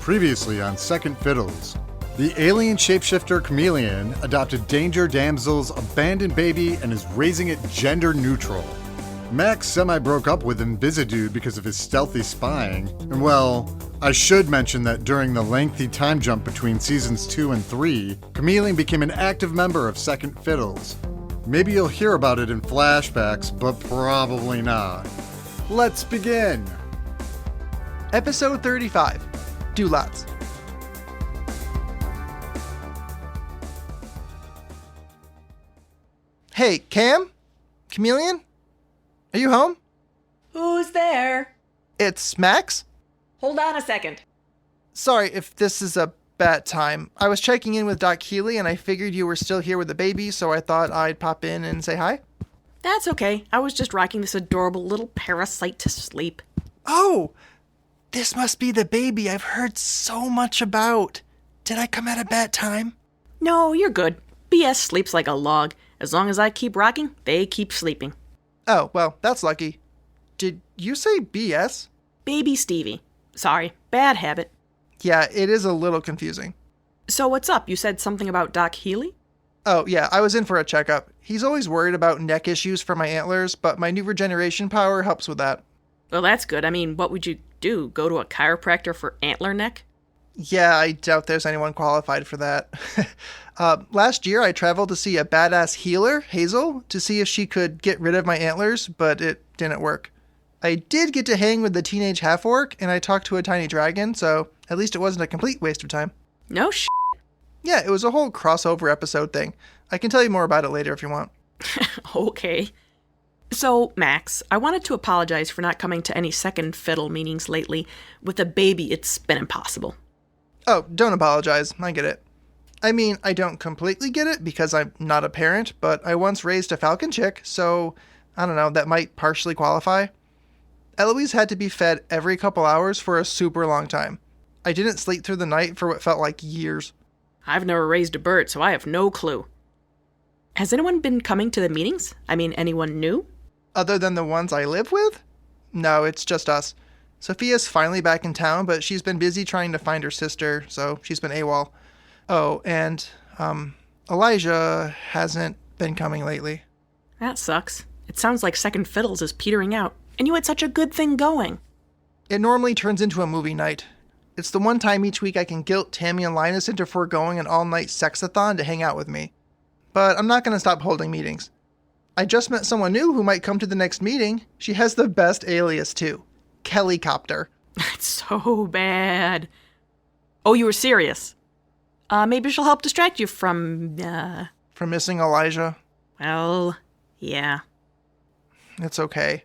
Previously on Second Fiddles, the alien shapeshifter Chameleon adopted Danger Damsel's abandoned baby and is raising it gender neutral. Max semi-broke up with Invisidude because of his stealthy spying, and well, I should mention that during the lengthy time jump between seasons 2 and 3, Chameleon became an active member of Second Fiddles. Maybe you'll hear about it in flashbacks, but probably not. Let's begin! Episode 35, Doolots. Hey, Cam? Chameleon? Are you home? Who's there? It's Max? Hold on a second. Sorry if this is a bad time. I was checking in with Doc Healy and I figured you were still here with the baby, so I thought I'd pop in and say hi. That's okay. I was just rocking this adorable little parasite to sleep. Oh! This must be the baby I've heard so much about. Did I come at a bad time? No, you're good. BS sleeps like a log. As long as I keep rocking, they keep sleeping. Oh, well, that's lucky. Did you say BS? Baby Stevie. Sorry, bad habit. Yeah, it is a little confusing. So what's up? You said something about Doc Healy? Oh, yeah, I was in for a checkup. He's always worried about neck issues for my antlers, but my new regeneration power helps with that. Well, that's good. I mean, what would you do? Go to a chiropractor for antler neck? Yeah, I doubt there's anyone qualified for that. Last year, I traveled to see a badass healer, Hazel, to see if she could get rid of my antlers, but it didn't work. I did get to hang with the teenage half-orc, and I talked to a tiny dragon, so at least it wasn't a complete waste of time. No Yeah, it was a whole crossover episode thing. I can tell you more about it later if you want. Okay. So, Max, I wanted to apologize for not coming to any second fiddle meetings lately. With a baby, it's been impossible. Oh, don't apologize. I get it. I mean, I don't completely get it because I'm not a parent, but I once raised a falcon chick, so I don't know, that might partially qualify. Eloise had to be fed every couple hours for a super long time. I didn't sleep through the night for what felt like years. I've never raised a bird, so I have no clue. Has anyone been coming to the meetings? I mean, anyone new? Other than the ones I live with? No, it's just us. Sophia's finally back in town, but she's been busy trying to find her sister, so she's been AWOL. Oh, and, Elijah hasn't been coming lately. That sucks. It sounds like Second Fiddles is petering out, and you had such a good thing going. It normally turns into a movie night. It's the one time each week I can guilt Tammy and Linus into foregoing an all-night sexathon to hang out with me. But I'm not going to stop holding meetings. I just met someone new who might come to the next meeting. She has the best alias, too. Kellycopter. It's so bad. Oh, you were serious? Maybe she'll help distract you from missing Elijah? Well, yeah. It's okay.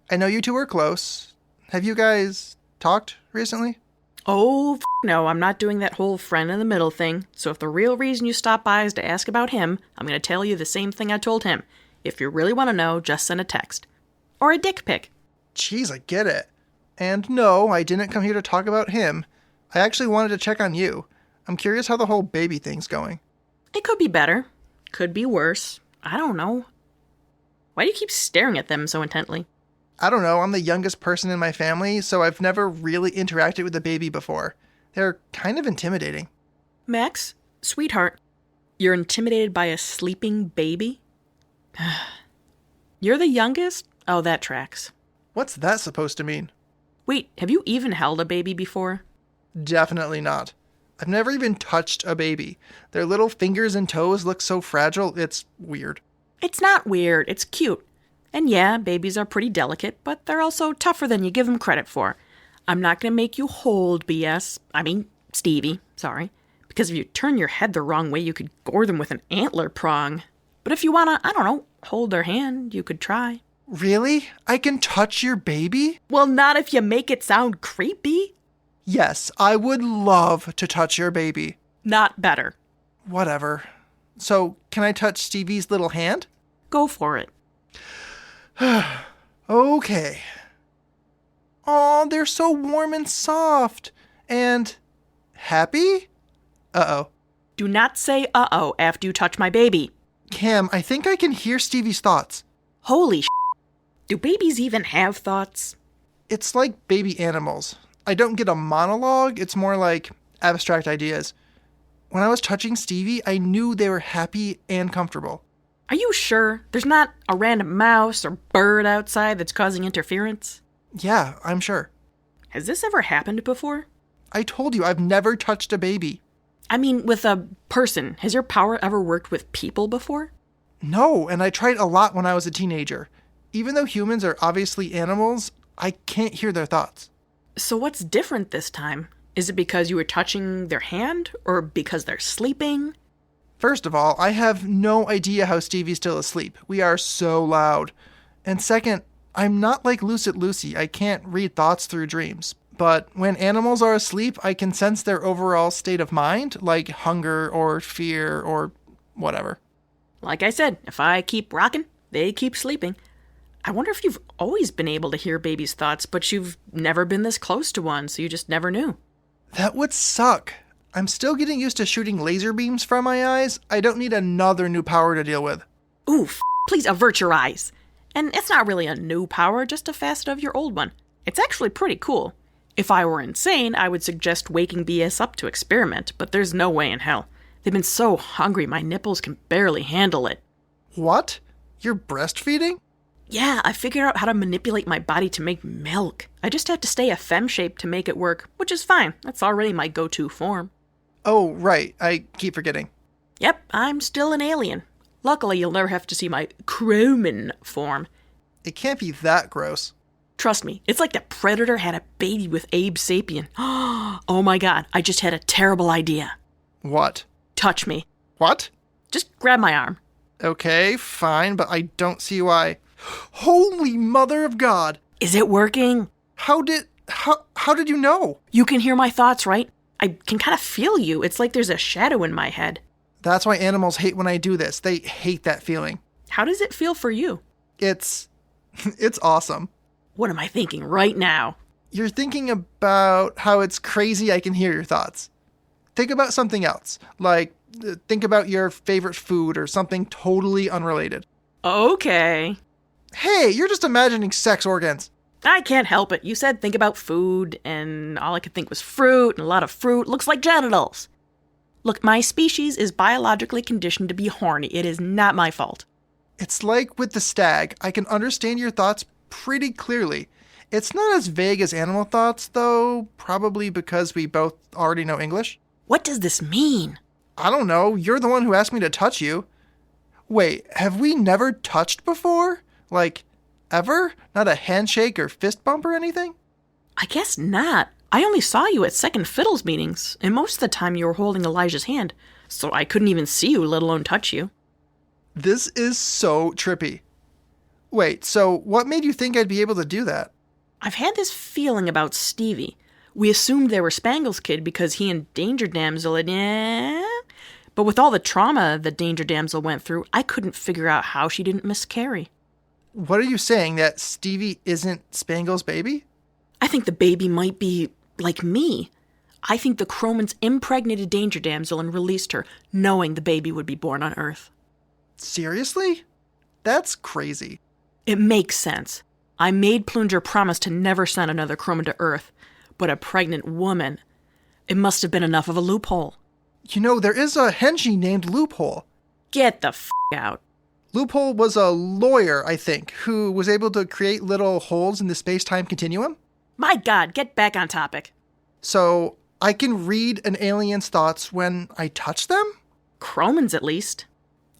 I know you two are close. Have you guys talked recently? Oh, no, I'm not doing that whole friend in the middle thing. So if the real reason you stopped by is to ask about him, I'm going to tell you the same thing I told him. If you really want to know, just send a text. Or a dick pic. Jeez, I get it. And no, I didn't come here to talk about him. I actually wanted to check on you. I'm curious how the whole baby thing's going. It could be better. Could be worse. I don't know. Why do you keep staring at them so intently? I don't know, I'm the youngest person in my family, so I've never really interacted with a baby before. They're kind of intimidating. Max, sweetheart, you're intimidated by a sleeping baby? You're the youngest? Oh, that tracks. What's that supposed to mean? Wait, have you even held a baby before? Definitely not. I've never even touched a baby. Their little fingers and toes look so fragile, it's weird. It's not weird, it's cute. And yeah, babies are pretty delicate, but they're also tougher than you give them credit for. I'm not going to make you hold Stevie, sorry. Because if you turn your head the wrong way, you could gore them with an antler prong. But if you want to, hold their hand, you could try. Really? I can touch your baby? Well, not if you make it sound creepy. Yes, I would love to touch your baby. Not better. Whatever. So, can I touch Stevie's little hand? Go for it. Okay. Aw, they're so warm and soft. And happy? Uh-oh. Do not say uh-oh after you touch my baby. Cam, I think I can hear Stevie's thoughts. Holy sh**. Do babies even have thoughts? It's like baby animals. I don't get a monologue. It's more like abstract ideas. When I was touching Stevie, I knew they were happy and comfortable. Are you sure there's not a random mouse or bird outside that's causing interference? Yeah, I'm sure. Has this ever happened before? I told you I've never touched a baby. I mean, with a person. Has your power ever worked with people before? No, and I tried a lot when I was a teenager. Even though humans are obviously animals, I can't hear their thoughts. So what's different this time? Is it because you were touching their hand, or because they're sleeping? First of all, I have no idea how Stevie's still asleep. We are so loud. And second, I'm not like Lucid Lucy. I can't read thoughts through dreams. But when animals are asleep, I can sense their overall state of mind, like hunger or fear or whatever. Like I said, if I keep rocking, they keep sleeping. I wonder if you've always been able to hear babies' thoughts, but you've never been this close to one, so you just never knew. That would suck. I'm still getting used to shooting laser beams from my eyes. I don't need another new power to deal with. Ooh, please avert your eyes. And it's not really a new power, just a facet of your old one. It's actually pretty cool. If I were insane, I would suggest waking BS up to experiment, but there's no way in hell. They've been so hungry my nipples can barely handle it. What? You're breastfeeding? Yeah, I figured out how to manipulate my body to make milk. I just have to stay a femme shape to make it work, which is fine. That's already my go-to form. Oh, right. I keep forgetting. Yep, I'm still an alien. Luckily, you'll never have to see my Croman form. It can't be that gross. Trust me, it's like the Predator had a baby with Abe Sapien. Oh my god, I just had a terrible idea. What? Touch me. What? Just grab my arm. Okay, fine, but I don't see why. Holy Mother of God! Is it working? How did you know? You can hear my thoughts, right? I can kind of feel you. It's like there's a shadow in my head. That's why animals hate when I do this. They hate that feeling. How does it feel for you? It's awesome. What am I thinking right now? You're thinking about how it's crazy I can hear your thoughts. Think about something else. Like, think about your favorite food or something totally unrelated. Okay. Hey, you're just imagining sex organs. I can't help it. You said think about food, and all I could think was fruit, and a lot of fruit looks like genitals. Look, my species is biologically conditioned to be horny. It is not my fault. It's like with the stag. I can understand your thoughts pretty clearly. It's not as vague as animal thoughts, though, probably because we both already know English. What does this mean? I don't know. You're the one who asked me to touch you. Wait, have we never touched before? Like, ever? Not a handshake or fist bump or anything? I guess not. I only saw you at Second Fiddles meetings, and most of the time you were holding Elijah's hand, so I couldn't even see you, let alone touch you. This is so trippy. Wait, so what made you think I'd be able to do that? I've had this feeling about Stevie. We assumed they were Spangle's kid because he and Danger Damsel had... But with all the trauma that Danger Damsel went through, I couldn't figure out how she didn't miscarry. What are you saying, that Stevie isn't Spangle's baby? I think the baby might be like me. I think the Cromans impregnated Danger Damsel and released her, knowing the baby would be born on Earth. Seriously? That's crazy. It makes sense. I made Plunger promise to never send another Croman to Earth, but a pregnant woman. It must have been enough of a loophole. You know, there is a henchie named Loophole. Get the out. Loophole was a lawyer, I think, who was able to create little holes in the space-time continuum. My god, get back on topic. So, I can read an alien's thoughts when I touch them? Cromans, at least.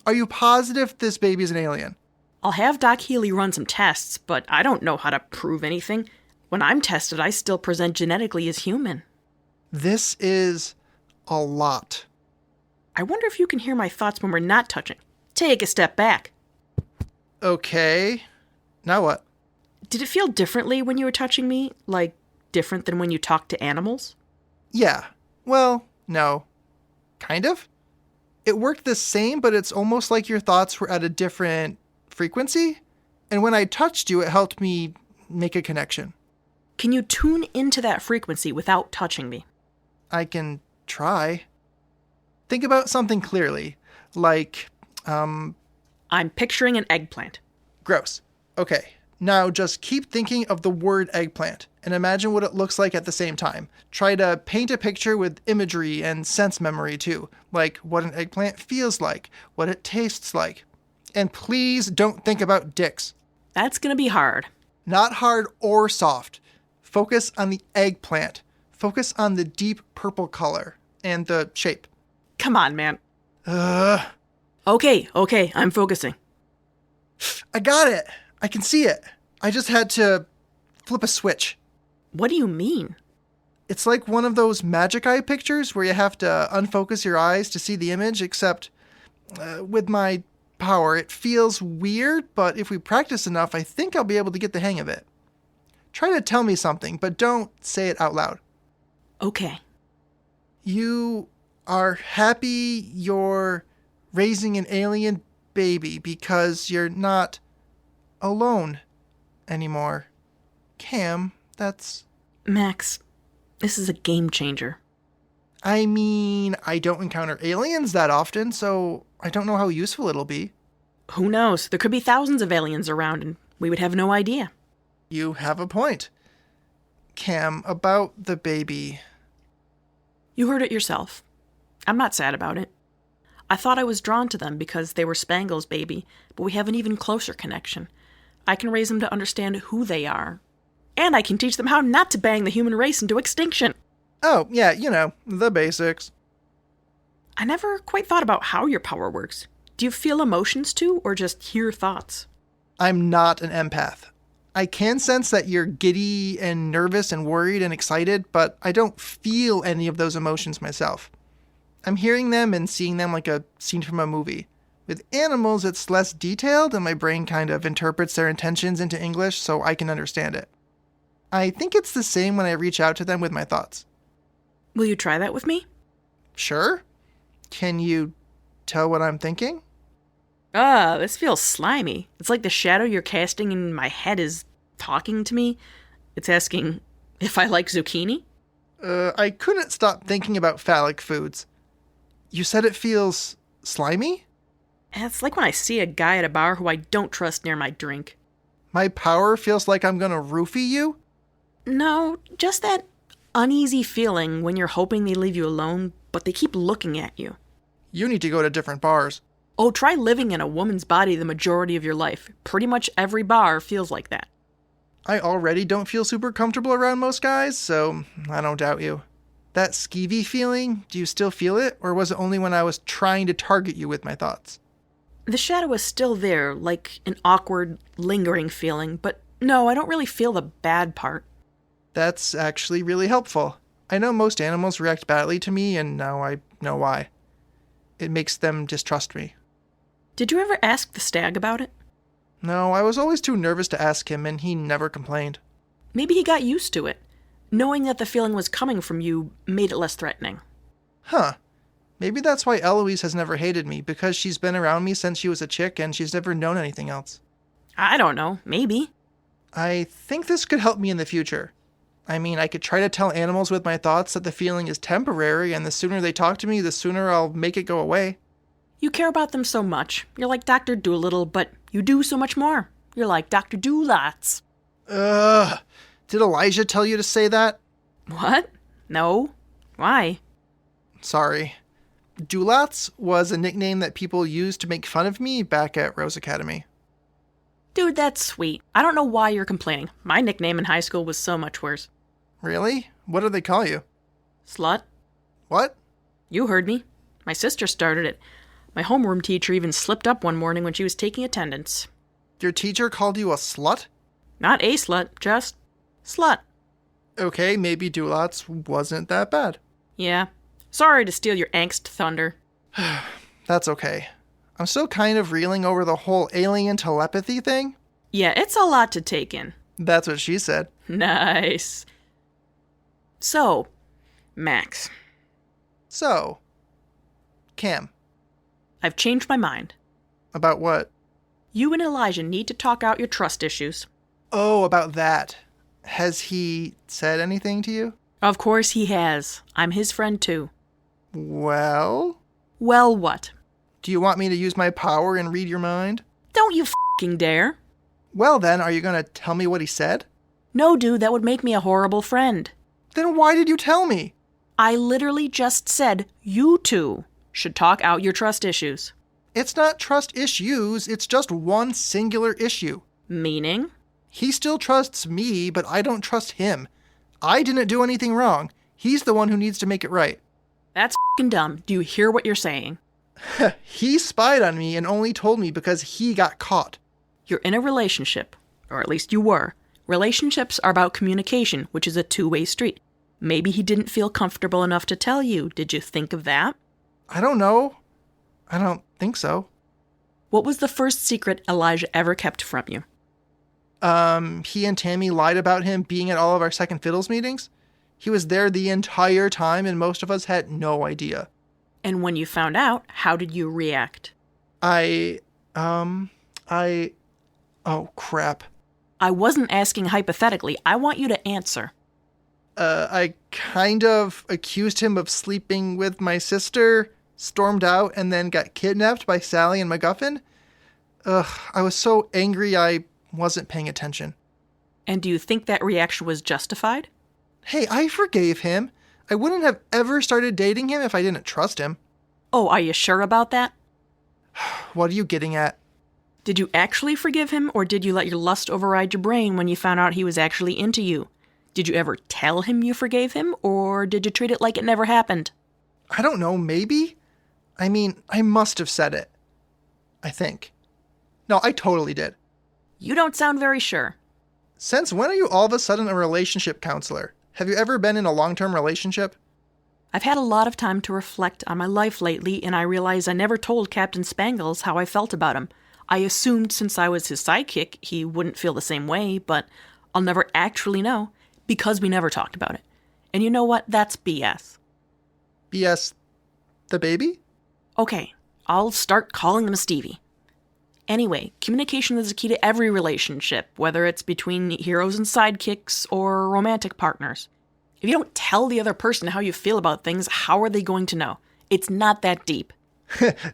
Are you positive this baby's an alien? I'll have Doc Healy run some tests, but I don't know how to prove anything. When I'm tested, I still present genetically as human. This is a lot. I wonder if you can hear my thoughts when we're not touching. Take a step back. Okay. Now what? Did it feel differently when you were touching me? Like, different than when you talk to animals? Yeah. Well, no. Kind of. It worked the same, but it's almost like your thoughts were at a different frequency. And when I touched you, it helped me make a connection. Can you tune into that frequency without touching me? I can try. Think about something clearly. Like, I'm picturing an eggplant. gross. Okay. Now just keep thinking of the word eggplant. and imagine what it looks like at the same time. Try to paint a picture with imagery and sense memory too, like what an eggplant feels like, what it tastes like. And please don't think about dicks. That's gonna be hard. Not hard or soft. Focus on the eggplant. Focus on the deep purple color and the shape. Come on, man. Ugh. Okay, I'm focusing. I got it. I can see it. I just had to flip a switch. What do you mean? It's like one of those magic eye pictures where you have to unfocus your eyes to see the image, except with my power, it feels weird, but if we practice enough, I think I'll be able to get the hang of it. Try to tell me something, but don't say it out loud. Okay. You are happy you're raising an alien baby because you're not alone anymore. Cam, that's... Max, this is a game changer. I mean, I don't encounter aliens that often, so I don't know how useful it'll be. Who knows? There could be thousands of aliens around and we would have no idea. You have a point. Cam, about the baby. You heard it yourself. I'm not sad about it. I thought I was drawn to them because they were Spangle's baby, but we have an even closer connection. I can raise them to understand who they are. And I can teach them how not to bang the human race into extinction. Oh, yeah, you know, the basics. I never quite thought about how your power works. Do you feel emotions too, or just hear thoughts? I'm not an empath. I can sense that you're giddy and nervous and worried and excited, but I don't feel any of those emotions myself. I'm hearing them and seeing them like a scene from a movie. With animals, it's less detailed, and my brain kind of interprets their intentions into English so I can understand it. I think it's the same when I reach out to them with my thoughts. Will you try that with me? Sure. Can you tell what I'm thinking? This feels slimy. It's like the shadow you're casting in my head is talking to me. It's asking if I like zucchini. I couldn't stop thinking about phallic foods. You said it feels slimy? It's like when I see a guy at a bar who I don't trust near my drink. My power feels like I'm gonna roofie you? No, just that uneasy feeling when you're hoping they leave you alone, but they keep looking at you. You need to go to different bars. Oh, try living in a woman's body the majority of your life. Pretty much every bar feels like that. I already don't feel super comfortable around most guys, so I don't doubt you. That skeevy feeling, do you still feel it, or was it only when I was trying to target you with my thoughts? The shadow is still there, like an awkward, lingering feeling, but no, I don't really feel the bad part. That's actually really helpful. I know most animals react badly to me, and now I know why. It makes them distrust me. Did you ever ask the stag about it? No, I was always too nervous to ask him, and he never complained. Maybe he got used to it. Knowing that the feeling was coming from you made it less threatening. Huh. Maybe that's why Eloise has never hated me, because she's been around me since she was a chick and she's never known anything else. I don't know. Maybe. I think this could help me in the future. I mean, I could try to tell animals with my thoughts that the feeling is temporary, and the sooner they talk to me, the sooner I'll make it go away. You care about them so much. You're like Dr. Doolittle, but you do so much more. You're like Dr. Doolots. Ugh. Did Elijah tell you to say that? What? No. Why? Sorry. Doolots was a nickname that people used to make fun of me back at Rose Academy. Dude, that's sweet. I don't know why you're complaining. My nickname in high school was so much worse. Really? What do they call you? Slut? What? You heard me. My sister started it. My homeroom teacher even slipped up one morning when she was taking attendance. Your teacher called you a slut? Not a slut, just slut. Okay, maybe Doolots wasn't that bad. Yeah. Sorry to steal your angst thunder. That's okay. I'm still kind of reeling over the whole alien telepathy thing. Yeah, it's a lot to take in. That's what she said. Nice. So, Max. So, Cam. I've changed my mind. About what? You and Elijah need to talk out your trust issues. Oh, about that. Has he said anything to you? Of course he has. I'm his friend too. Well? Well, what? Do you want me to use my power and read your mind? Don't you f***ing dare. Well then, are you going to tell me what he said? No, dude, that would make me a horrible friend. Then why did you tell me? I literally just said you two should talk out your trust issues. It's not trust issues, it's just one singular issue. Meaning? He still trusts me, but I don't trust him. I didn't do anything wrong. He's the one who needs to make it right. That's f***ing dumb. Do you hear what you're saying? He spied on me and only told me because he got caught. You're in a relationship, or at least you were. Relationships are about communication, which is a two-way street. Maybe he didn't feel comfortable enough to tell you. Did you think of that? I don't know. I don't think so. What was the first secret Elijah ever kept from you? He and Tammy lied about him being at all of our Second Fiddles meetings. He was there the entire time and most of us had no idea. And when you found out, how did you react? Oh crap. I wasn't asking hypothetically. I want you to answer. I kind of accused him of sleeping with my sister, stormed out, and then got kidnapped by Sally and MacGuffin. I was so angry I wasn't paying attention. And do you think that reaction was justified? Hey, I forgave him. I wouldn't have ever started dating him if I didn't trust him. Oh, are you sure about that? What are you getting at? Did you actually forgive him, or did you let your lust override your brain when you found out he was actually into you? Did you ever tell him you forgave him, or did you treat it like it never happened? I don't know, maybe? I mean, I must have said it. I think. No, I totally did. You don't sound very sure. Since when are you all of a sudden a relationship counselor? Have you ever been in a long-term relationship? I've had a lot of time to reflect on my life lately, and I realize I never told Captain Spangles how I felt about him. I assumed since I was his sidekick, he wouldn't feel the same way, but I'll never actually know because we never talked about it. And you know what? That's BS. BS the baby? Okay, I'll start calling him Stevie. Anyway, communication is the key to every relationship, whether it's between heroes and sidekicks or romantic partners. If you don't tell the other person how you feel about things, how are they going to know? It's not that deep.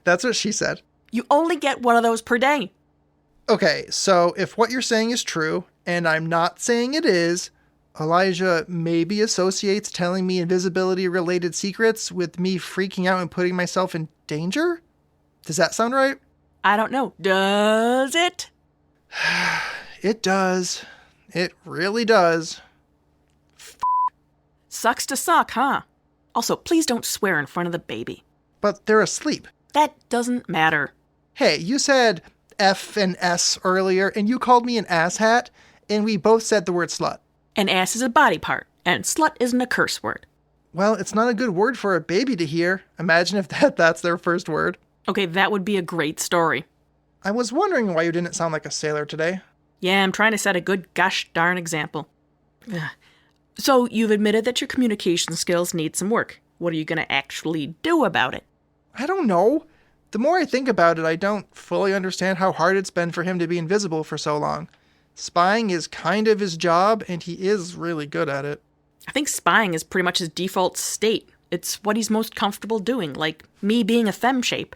That's what she said. You only get one of those per day. Okay, so if what you're saying is true, and I'm not saying it is, Elijah maybe associates telling me invisibility-related secrets with me freaking out and putting myself in danger? Does that sound right? I don't know. Does it? It does. It really does. Sucks to suck, huh? Also, please don't swear in front of the baby. But they're asleep. That doesn't matter. Hey, you said F and S earlier, and you called me an asshat, and we both said the word slut. An ass is a body part, and slut isn't a curse word. Well, it's not a good word for a baby to hear. Imagine if that's their first word. Okay, that would be a great story. I was wondering why you didn't sound like a sailor today. Yeah, I'm trying to set a good gosh darn example. Ugh. So, you've admitted that your communication skills need some work. What are you going to actually do about it? I don't know. The more I think about it, I don't fully understand how hard it's been for him to be invisible for so long. Spying is kind of his job, and he is really good at it. I think spying is pretty much his default state. It's what he's most comfortable doing, like me being a femme shape.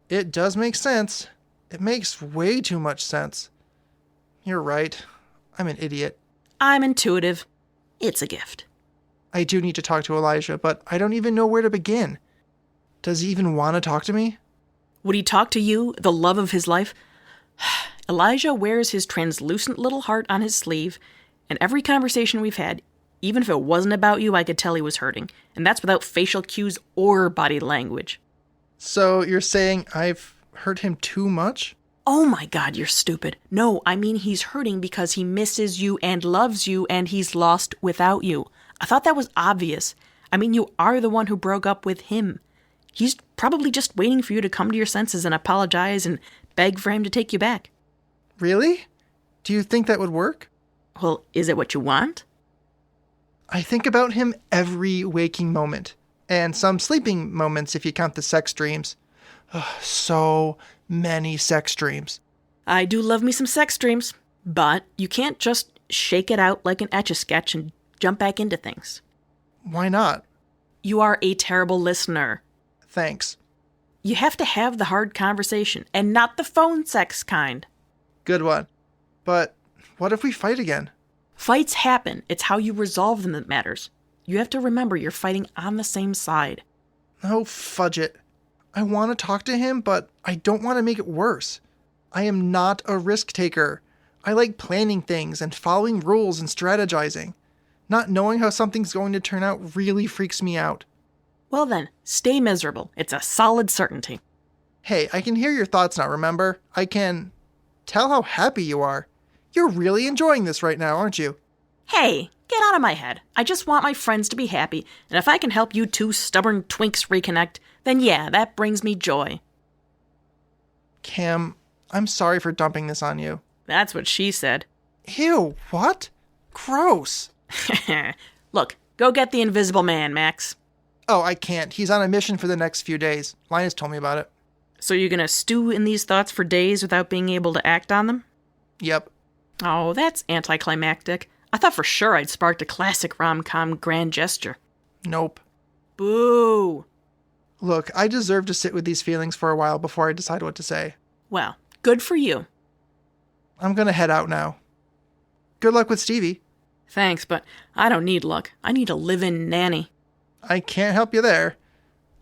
It does make sense. It makes way too much sense. You're right. I'm an idiot. I'm intuitive. It's a gift. I do need to talk to Elijah, but I don't even know where to begin. Does he even want to talk to me? Would he talk to you, the love of his life? Elijah wears his translucent little heart on his sleeve, and every conversation we've had, even if it wasn't about you, I could tell he was hurting. And that's without facial cues or body language. So you're saying I've hurt him too much? Oh my God, you're stupid. No, I mean he's hurting because he misses you and loves you and he's lost without you. I thought that was obvious. I mean, you are the one who broke up with him. He's probably just waiting for you to come to your senses and apologize and beg for him to take you back. Really? Do you think that would work? Well, is it what you want? I think about him every waking moment. And some sleeping moments if you count the sex dreams. So many sex dreams. I do love me some sex dreams, but you can't just shake it out like an Etch-a-Sketch and jump back into things. Why not? You are a terrible listener. Thanks. You have to have the hard conversation, and not the phone sex kind. Good one. But what if we fight again? Fights happen. It's how you resolve them that matters. You have to remember you're fighting on the same side. Oh, fudge it. I want to talk to him, but I don't want to make it worse. I am not a risk taker. I like planning things and following rules and strategizing. Not knowing how something's going to turn out really freaks me out. Well then, stay miserable. It's a solid certainty. Hey, I can hear your thoughts now, remember? I can tell how happy you are. You're really enjoying this right now, aren't you? Hey, get out of my head. I just want my friends to be happy, and if I can help you two stubborn twinks reconnect, then yeah, that brings me joy. Cam, I'm sorry for dumping this on you. That's what she said. Ew, what? Gross. Look, go get the invisible man, Max. Oh, I can't. He's on a mission for the next few days. Linus told me about it. So you're gonna stew in these thoughts for days without being able to act on them? Yep. Oh, that's anticlimactic. I thought for sure I'd sparked a classic rom-com grand gesture. Nope. Boo! Look, I deserve to sit with these feelings for a while before I decide what to say. Well, good for you. I'm gonna head out now. Good luck with Stevie. Thanks, but I don't need luck. I need a live-in nanny. I can't help you there.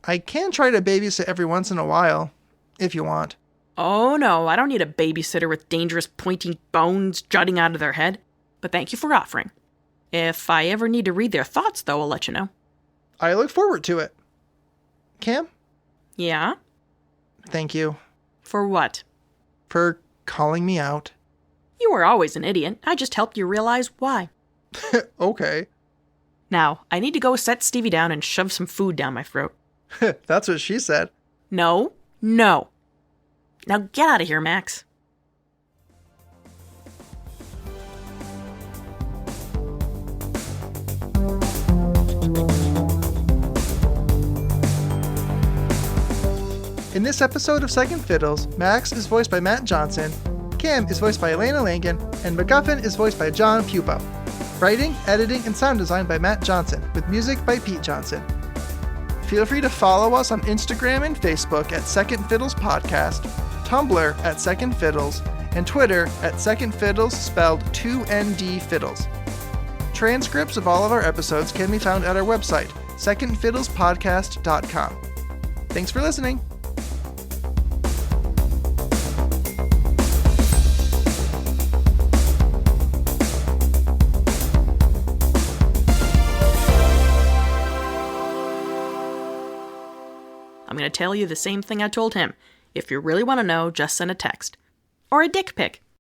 I can try to babysit every once in a while, if you want. Oh no, I don't need a babysitter with dangerous pointy bones jutting out of their head. But thank you for offering. If I ever need to read their thoughts, though, I'll let you know. I look forward to it. Cam? Yeah? Thank you. For what? For calling me out. You were always an idiot. I just helped you realize why. Okay. Now, I need to go set Stevie down and shove some food down my throat. That's what she said. No. Now get out of here, Max. In this episode of Second Fiddles, Max is voiced by Matt Johnson, Cam is voiced by Elena Langen, and MacGuffin is voiced by John Pupo. Writing, editing, and sound design by Matt Johnson, with music by Pete Johnson. Feel free to follow us on Instagram and Facebook at Second Fiddles Podcast, Tumblr at Second Fiddles, and Twitter at Second Fiddles spelled 2ND Fiddles. Transcripts of all of our episodes can be found at our website, secondfiddlespodcast.com. Thanks for listening. I'm going to tell you the same thing I told him. If you really want to know, just send a text. Or a dick pic.